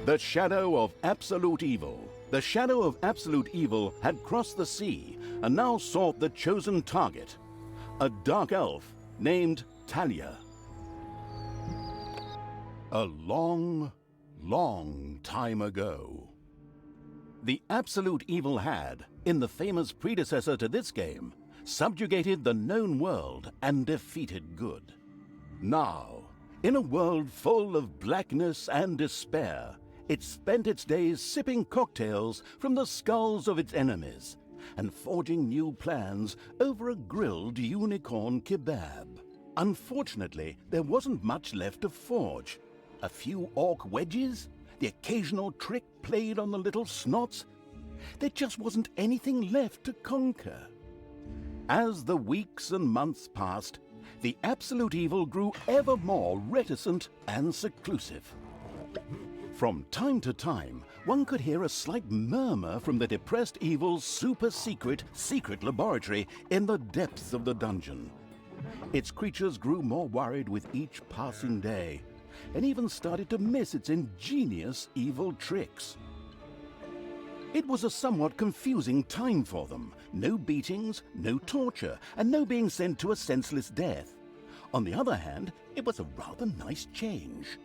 The shadow of absolute evil. The shadow of absolute evil had crossed the sea and now sought the chosen target, a dark elf named Talia. A long, long time ago, the absolute evil had, in the famous predecessor to this game, subjugated the known world and defeated good. Now, in a world full of blackness and despair, it spent its days sipping cocktails from the skulls of its enemies and forging new plans over a grilled unicorn kebab. Unfortunately, there wasn't much left to forge. A few orc wedges, the occasional trick played on the little snots. There just wasn't anything left to conquer. As the weeks and months passed, the absolute evil grew ever more reticent and seclusive. From time to time, one could hear a slight murmur from the depressed evil's super-secret laboratory in the depths of the dungeon. Its creatures grew more worried with each passing day, and even started to miss its ingenious evil tricks. It was a somewhat confusing time for them. No beatings, no torture, and no being sent to a senseless death. On the other hand, it was a rather nice change.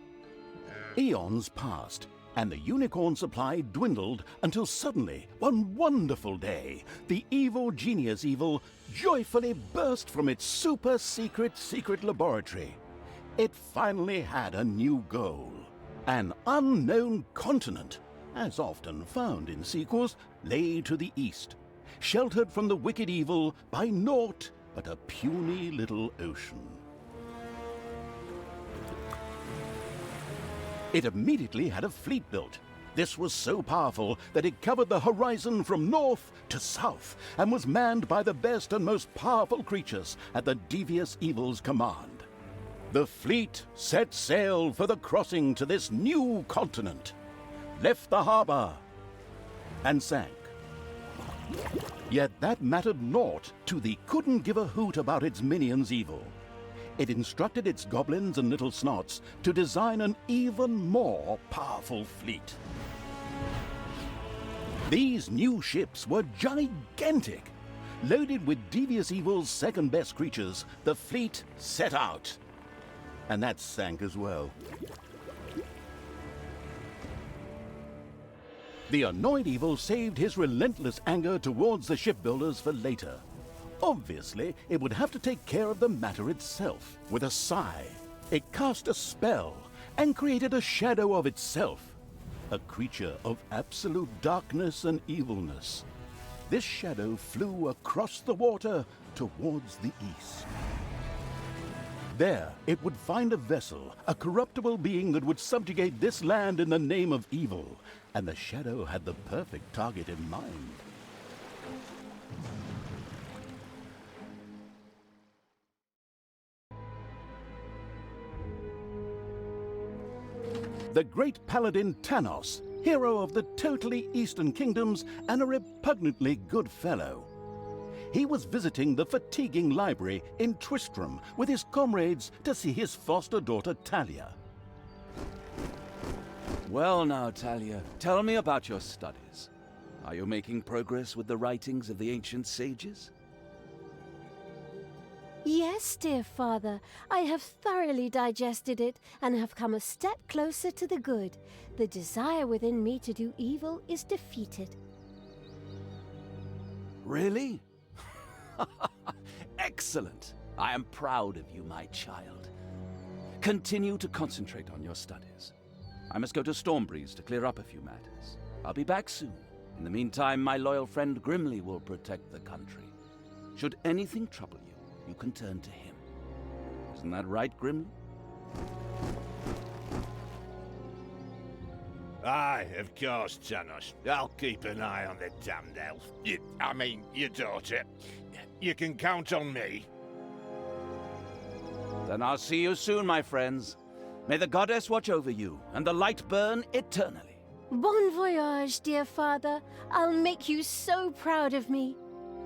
Eons passed, and the unicorn supply dwindled until suddenly, one wonderful day, the evil genius evil joyfully burst from its super-secret laboratory. It finally had a new goal. An unknown continent, as often found in sequels, lay to the east, sheltered from the wicked evil by naught but a puny little ocean. It immediately had a fleet built. This was so powerful that it covered the horizon from north to south and was manned by the best and most powerful creatures at the devious evil's command. The fleet set sail for the crossing to this new continent, left the harbor, and sank. Yet that mattered naught to the couldn't give a hoot about its minions' evil. It instructed its goblins and little snots to design an even more powerful fleet. These new ships were gigantic. Loaded with devious evil's second-best creatures, the fleet set out. And that sank as well. The annoyed evil saved his relentless anger towards the shipbuilders for later. Obviously, it would have to take care of the matter itself. With a sigh, it cast a spell and created a shadow of itself, a creature of absolute darkness and evilness. This shadow flew across the water towards the east. There, it would find a vessel, a corruptible being that would subjugate this land in the name of evil, and the shadow had the perfect target in mind. The great paladin Tanos, hero of the totally Eastern Kingdoms and a repugnantly good fellow. He was visiting the fatiguing library in Tristram with his comrades to see his foster daughter Talia. Well now, Talia, tell me about your studies. Are you making progress with the writings of the ancient sages? Yes, dear father, I have thoroughly digested it and have come a step closer to the good. The desire within me to do evil is defeated. Really? Excellent! I am proud of you, my child. Continue to concentrate on your studies. I must go to Stormbreeze to clear up a few matters. I'll be back soon. In the meantime, my loyal friend Grimly will protect the country. Should anything trouble you, you can turn to him. Isn't that right, Grimly? Aye, of course, Tanos. I'll keep an eye on the damned elf. Your daughter. You can count on me. Then I'll see you soon, my friends. May the goddess watch over you, and the light burn eternally. Bon voyage, dear father. I'll make you so proud of me.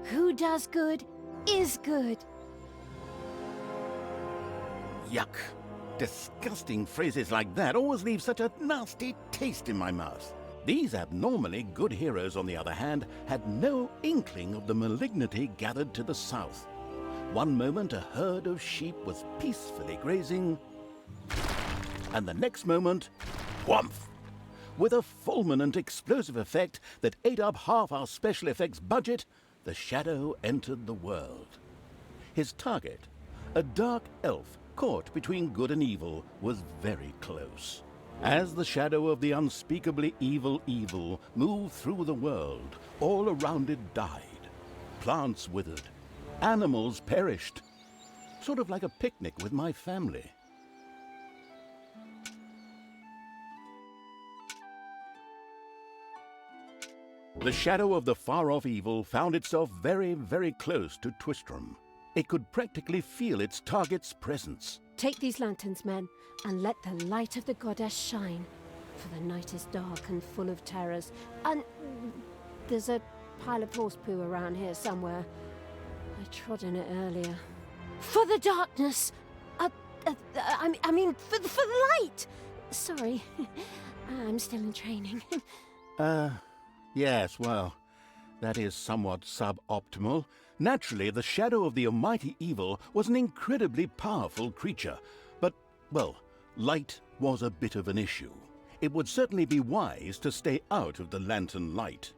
Who does good is good. Yuck! Disgusting phrases like that always leave such a nasty taste in my mouth. These abnormally good heroes, on the other hand, had no inkling of the malignity gathered to the south. One moment a herd of sheep was peacefully grazing, and the next moment, whumph! With a fulminant explosive effect that ate up half our special effects budget, the Shadow entered the world. His target, a dark elf caught between good and evil, was very close. As the shadow of the unspeakably evil moved through the world, all around it died. Plants withered. Animals perished. Sort of like a picnic with my family. The shadow of the far-off evil found itself very, very close to Twistram. It could practically feel its target's presence. Take these lanterns, men, and let the light of the goddess shine. For the night is dark and full of terrors. And there's a pile of horse poo around here somewhere. I trod in it earlier. For the darkness! I mean, for the light! Sorry, I'm still in training. Yes, well, that is somewhat suboptimal. Naturally, the shadow of the almighty evil was an incredibly powerful creature. But, well, light was a bit of an issue. It would certainly be wise to stay out of the lantern light.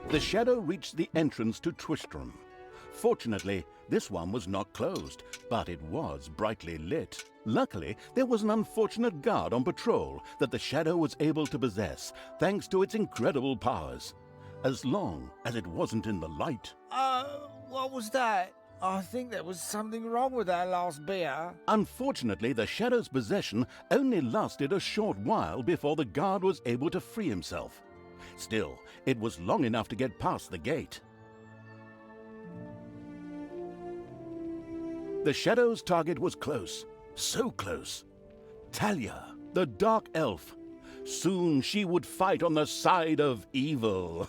The shadow reached the entrance to Twistram. Fortunately, this one was not closed, but it was brightly lit. Luckily, there was an unfortunate guard on patrol that the shadow was able to possess, thanks to its incredible powers. As long as it wasn't in the light. What was that? I think there was something wrong with that last beer. Unfortunately, the shadow's possession only lasted a short while before the guard was able to free himself. Still, it was long enough to get past the gate. The shadow's target was close, so close. Talia, the dark elf. Soon she would fight on the side of evil.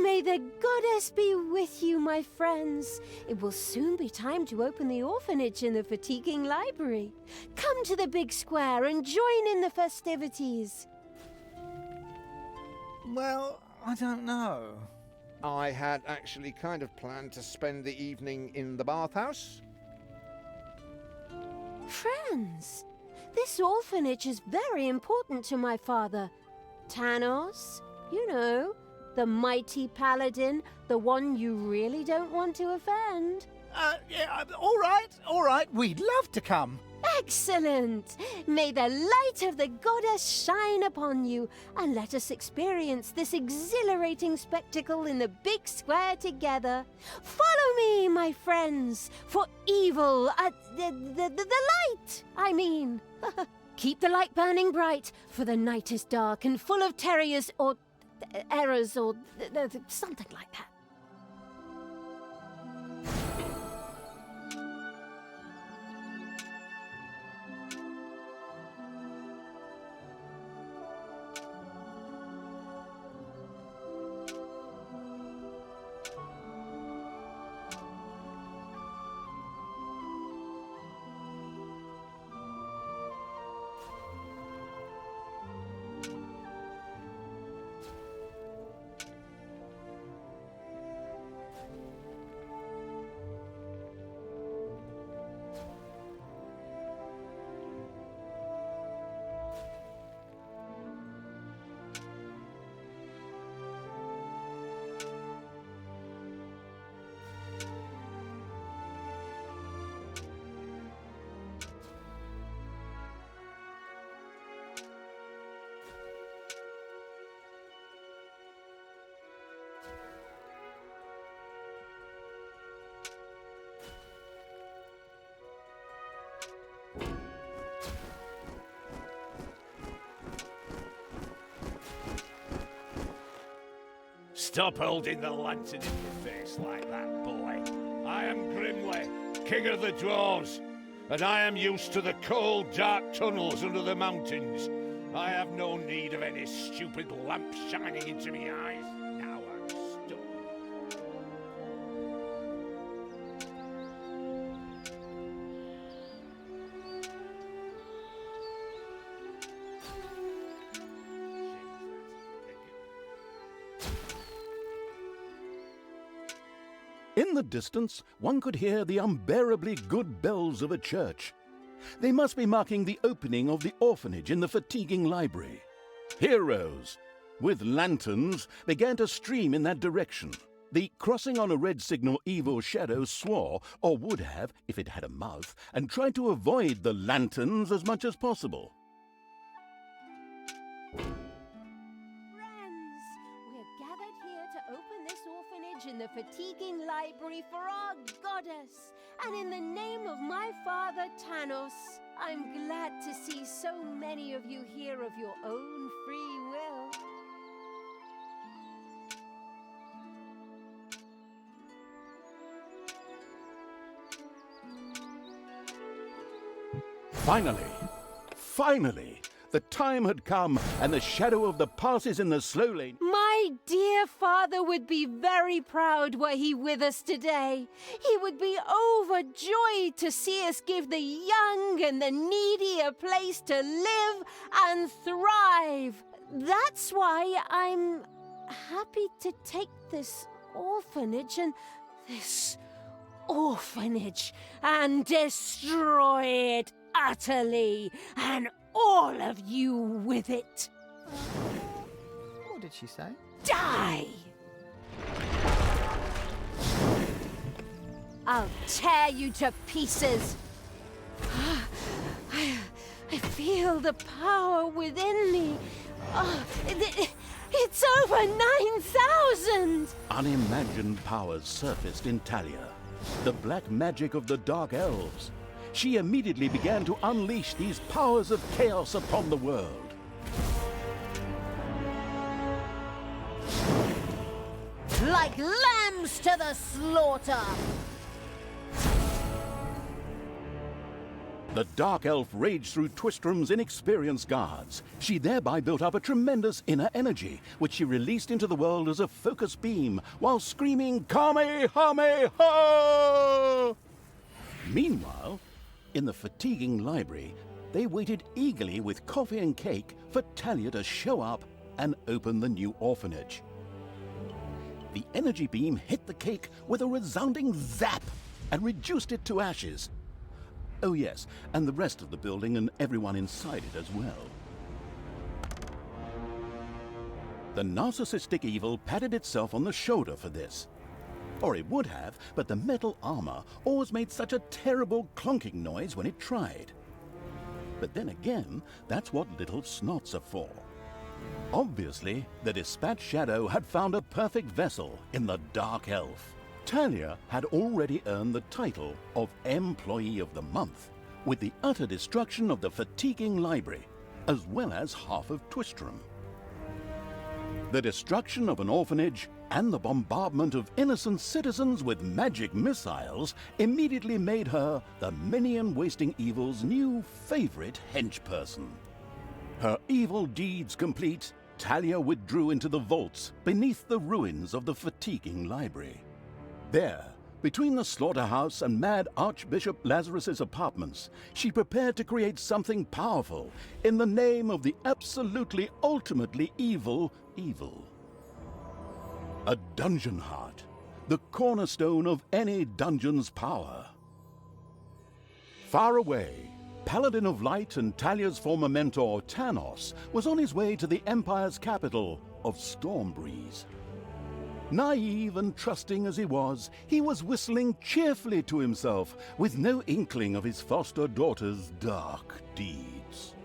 May the goddess be with you, my friends. It will soon be time to open the orphanage in the fatiguing library. Come to the big square and join in the festivities. Well, I don't know. I had actually kind of planned to spend the evening in the bathhouse. Friends, this orphanage is very important to my father. Tanos, you know, the mighty paladin, the one you really don't want to offend. Yeah, all right, we'd love to come. Excellent! May the light of the goddess shine upon you, and let us experience this exhilarating spectacle in the big square together. Follow me, my friends, for evil, the light, I mean. Keep the light burning bright, for the night is dark and full of terrors or errors or something like that. Stop holding the lantern in your face like that, boy. I am Grimly, King of the Dwarves, and I am used to the cold, dark tunnels under the mountains. I have no need of any stupid lamp shining into my eyes. Now I'm stuck. In the distance, one could hear the unbearably good bells of a church. They must be marking the opening of the orphanage in the fatiguing library. Heroes, with lanterns, began to stream in that direction. The crossing on a red signal evil shadow swore, or would have if it had a mouth, and tried to avoid the lanterns as much as possible. Friends, we're gathered here to open this orphanage in the fatiguing library for our goddess. And in the name of my father Tanos, I'm glad to see so many of you here of your own free will. Finally, the time had come, and the shadow of the passes in the slow lane. My dear father would be very proud were he with us today. He would be overjoyed to see us give the young and the needy a place to live and thrive. That's why I'm happy to take this orphanage and destroy it utterly, and all of you with it. What did she say? Die! I'll tear you to pieces. I feel the power within me. It's over 9,000! Unimagined powers surfaced in Talia. The black magic of the Dark Elves. She immediately began to unleash these powers of chaos upon the world. Like lambs to the slaughter! The Dark Elf raged through Twistrum's inexperienced guards. She thereby built up a tremendous inner energy, which she released into the world as a focus beam, while screaming, Kamehameha! Meanwhile, in the fatiguing library, they waited eagerly with coffee and cake for Talia to show up and open the new orphanage. The energy beam hit the cake with a resounding zap and reduced it to ashes. Oh yes, and the rest of the building and everyone inside it as well. The narcissistic evil patted itself on the shoulder for this. Or it would have, but the metal armor always made such a terrible clonking noise when it tried. But then again, that's what little snots are for. Obviously, the Dispatch Shadow had found a perfect vessel in the Dark Elf. Talia had already earned the title of Employee of the Month, with the utter destruction of the fatiguing library, as well as half of Twistrum. The destruction of an orphanage and the bombardment of innocent citizens with magic missiles immediately made her the minion-wasting evil's new favorite henchperson. Her evil deeds complete, Talia withdrew into the vaults beneath the ruins of the fatiguing library. There, between the slaughterhouse and Mad Archbishop Lazarus's apartments, she prepared to create something powerful in the name of the absolutely ultimately evil. A dungeon heart, the cornerstone of any dungeon's power. Far away, Paladin of Light and Talia's former mentor, Tanos, was on his way to the Empire's capital of Stormbreeze. Naive and trusting as he was whistling cheerfully to himself, with no inkling of his foster daughter's dark deeds.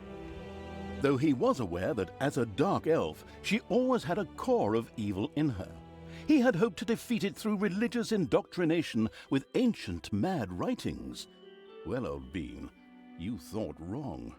Though he was aware that as a Dark Elf, she always had a core of evil in her. He had hoped to defeat it through religious indoctrination with ancient mad writings. Well, old bean, you thought wrong.